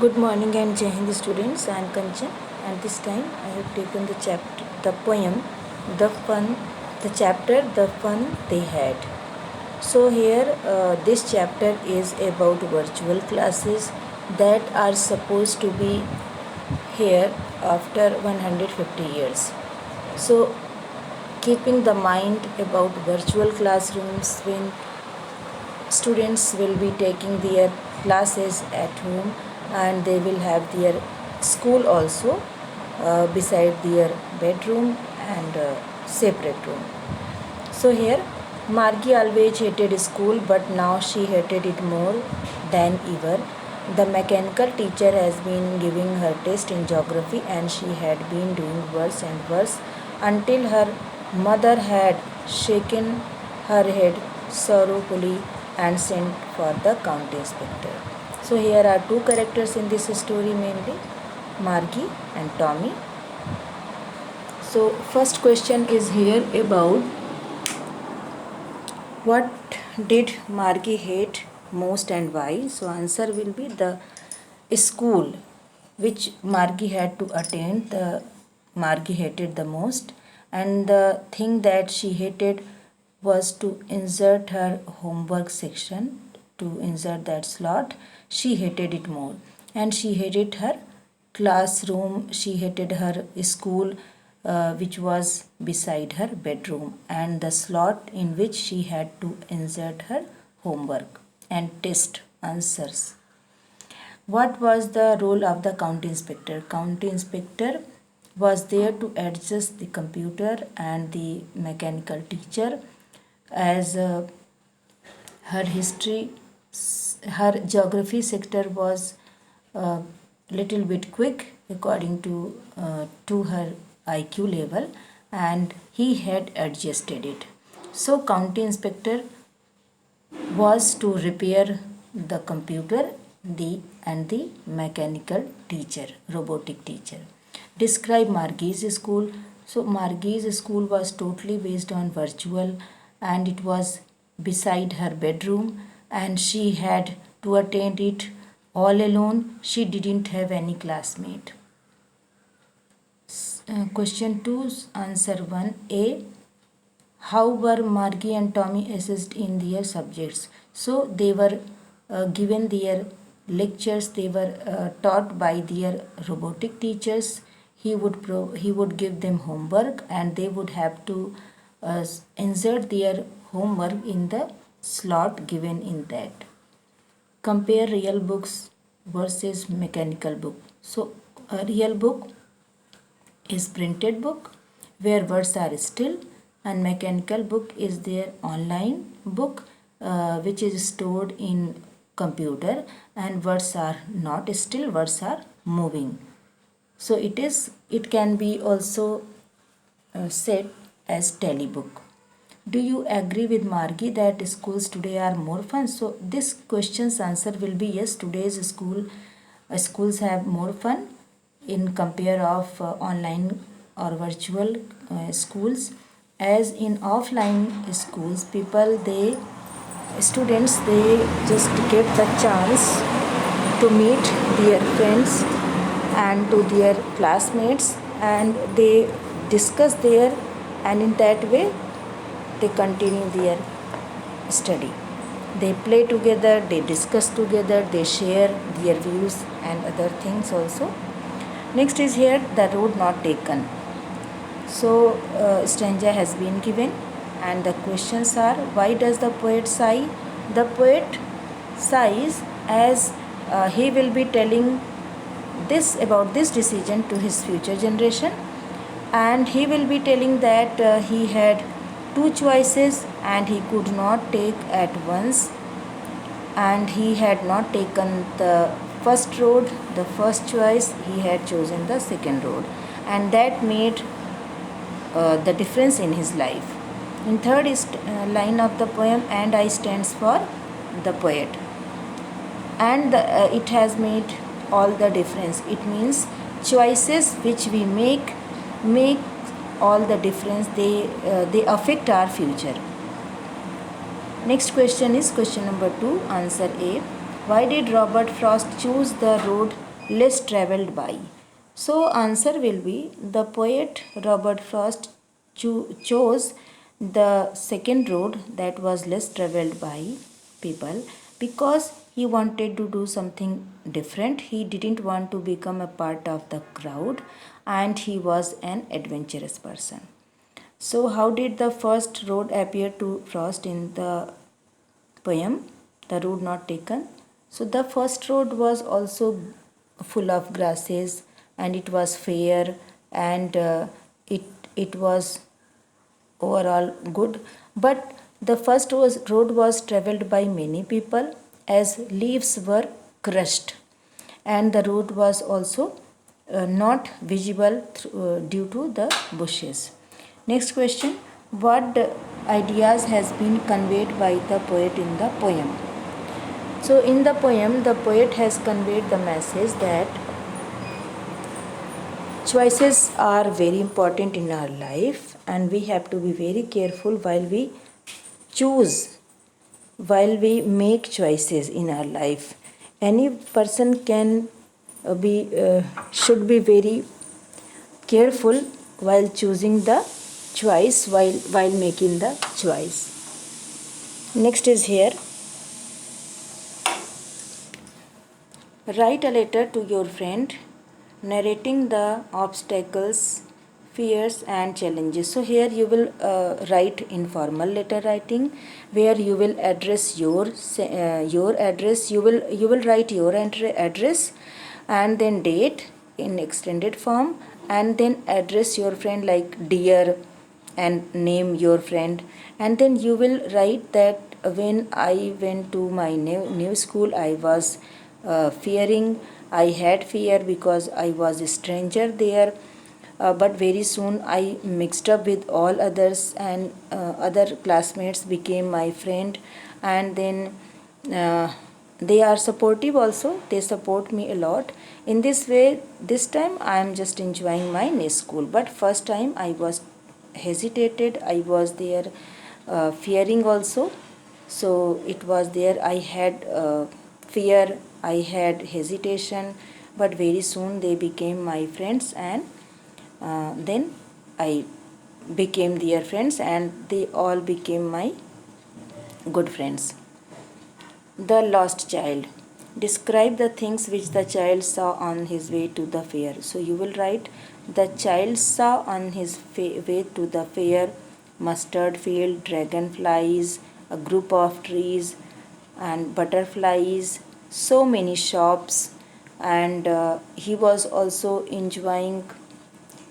Good morning and Jai Hind students. I am Kanchan, and this time I have taken the poem, the fun, the chapter, the fun they had. So here, this chapter is about virtual classes that are supposed to be here after 150 years. So keeping the mind about virtual classrooms when students will be taking their classes at home and they will have their school also beside their bedroom and separate room. So here Margie always hated school, but now she hated it more than ever. The mechanical teacher has been giving her test in geography and she had been doing worse and worse until her mother had shaken her head sorrowfully and sent for the county inspector. So here are two characters in this story, mainly Margie and Tommy. So first question is here about what did Margie hate most and why? So answer will be the school which Margie had to attend. The Margie hated the most, and the thing that she hated was to insert her homework section, to insert that slot. She hated it more, and she hated her classroom. She hated her school, which was beside her bedroom, and the slot in which she had to insert her homework and test answers. What was the role of the county inspector? County inspector was there to adjust the computer and the mechanical teacher as her history, her geography sector was little bit quick according to her IQ level, and he had adjusted it. So county inspector was to repair the computer the mechanical teacher, robotic teacher. Describe Margie's school. So Margie's school was totally based on virtual, and it was beside her bedroom, and she had to attend it all alone. She didn't have any classmate. Question 2, answer 1A. How were Margie and Tommy assessed in their subjects? So they were given their lectures. They were taught by their robotic teachers. He would give them homework, and they would have to insert their homework in the slot given in that. Compare real books versus mechanical book. So a real book is printed book where words are still, and mechanical book is their online book which is stored in computer, and words are not still, words are moving. So it can be also said as telebook. Do you agree with Margie that schools today are more fun? So this question's answer will be yes. Today's schools have more fun in compare of online or virtual schools. As in offline schools, students just get the chance to meet their friends and to their classmates, and they discuss there, and in that way they continue their study. They play together, they discuss together, they share their views and other things also. Next is here the road not taken. So stanza has been given, and the questions are: why does the poet sigh? The poet sighs as he will be telling this about this decision to his future generation, and he will be telling that he had two choices and he could not take at once, and he had not taken the first road, the first choice. He had chosen the second road, and that made the difference in his life. In third is line of the poem, and I stands for the poet, and it has made all the difference. It means choices which we make all the difference. They affect our future. Next question is question number 2, answer A. Why did Robert Frost choose the road less traveled by. So answer will be the poet Robert Frost chose the second road that was less traveled by people because he wanted to do something different. He didn't want to become a part of the crowd and he was an adventurous person. So how did the first road appear to Frost in the poem, The Road Not Taken? So the first road was also full of grasses and it was fair and it it was overall good, but the road was traveled by many people as leaves were crushed and the road was also not visible due to the bushes. Next question, what ideas has been conveyed by the poet in the poem? So in the poem the poet has conveyed the message that choices are very important in our life and we have to be very careful choose while we make choices in our life. Any person can be should be very careful while choosing the choice, while making the choice. Next is here, write a letter to your friend narrating the obstacles, fears, and challenges. So here you will write informal letter writing, where you will address your address. You will write your address, and then date in extended form, and then address your friend like dear, and name your friend, and then you will write that when I went to my new school I was fearing. I had fear because I was a stranger there, but very soon I mixed up with all others, and other classmates became my friend, and then they are supportive also. They support me a lot. In this way, this time I am just enjoying my new school. But first time I was hesitated. I was there fearing also. So it was there. I had fear, I had hesitation, but very soon they became my friends, and then I became their friends, and they all became my good friends. The lost child. Describe the things which the child saw on his way to the fair. So you will write, the child saw on his way to the fair mustard field, dragonflies, a group of trees, and butterflies, so many shops, and he was also enjoying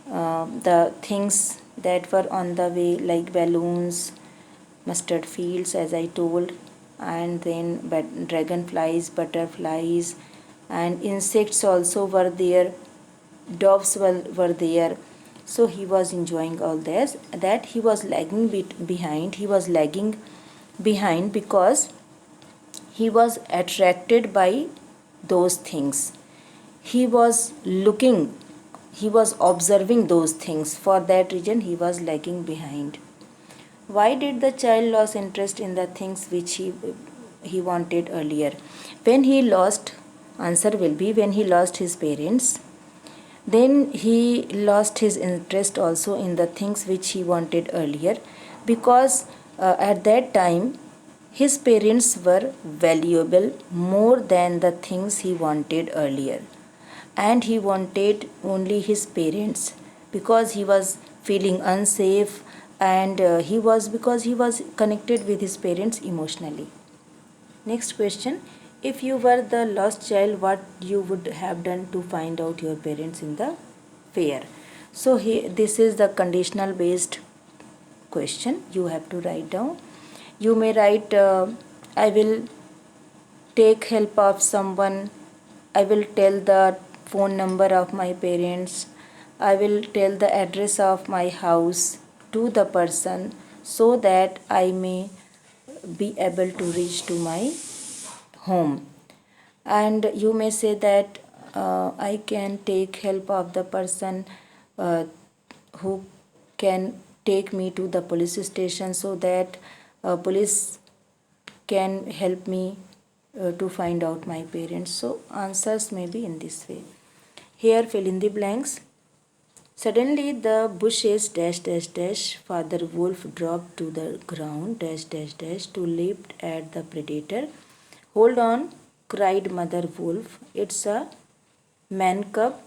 the things that were on the way, like balloons, mustard fields, as I told, and then dragonflies, butterflies, and insects also were there. Doves were there. So he was enjoying all this. That he was lagging behind. He was lagging behind because he was attracted by those things. He was looking, he was observing those things. For that reason, he was lagging behind. Why did the child lose interest in the things which he wanted earlier? When he lost, answer will be when he lost his parents, then he lost his interest also in the things which he wanted earlier, because at that time his parents were valuable more than the things he wanted earlier, and he wanted only his parents because he was feeling unsafe, and he was connected with his parents emotionally. Next question, if you were the lost child, what you would have done to find out your parents in the fair? So here, this is the conditional based question you have to write down. You may write, I will take help of someone, I will tell the phone number of my parents, I will tell the address of my house to the person so that I may be able to reach to my home. And you may say that I can take help of the person uh, who can take me to the police station so that police can help me to find out my parents. So answers may be in this way. Here fill in the blanks. Suddenly the bushes dash dash dash. Father wolf dropped to the ground dash dash dash to leap at the predator. Hold on, cried mother wolf. It's a man cub.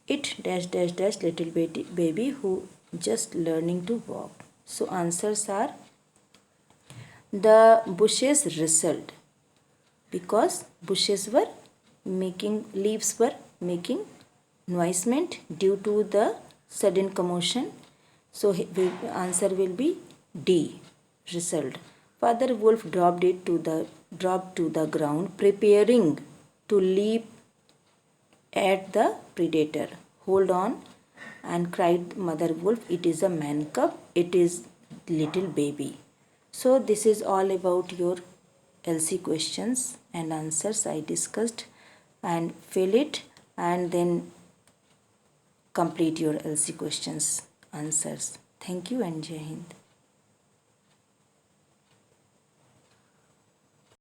It dash dash dash little baby who just learning to walk. So answers are the bushes rustled because bushes were making leaves were making noisement due to the sudden commotion. So the answer will be D, rustled. Father wolf dropped to the ground, preparing to leap at the predator. Hold on, and cried mother wolf, it is a man cub, it is little baby. So this is all about your LC questions and answers I discussed, and fill it and then complete your LC questions answers. Thank you and Jai Hind.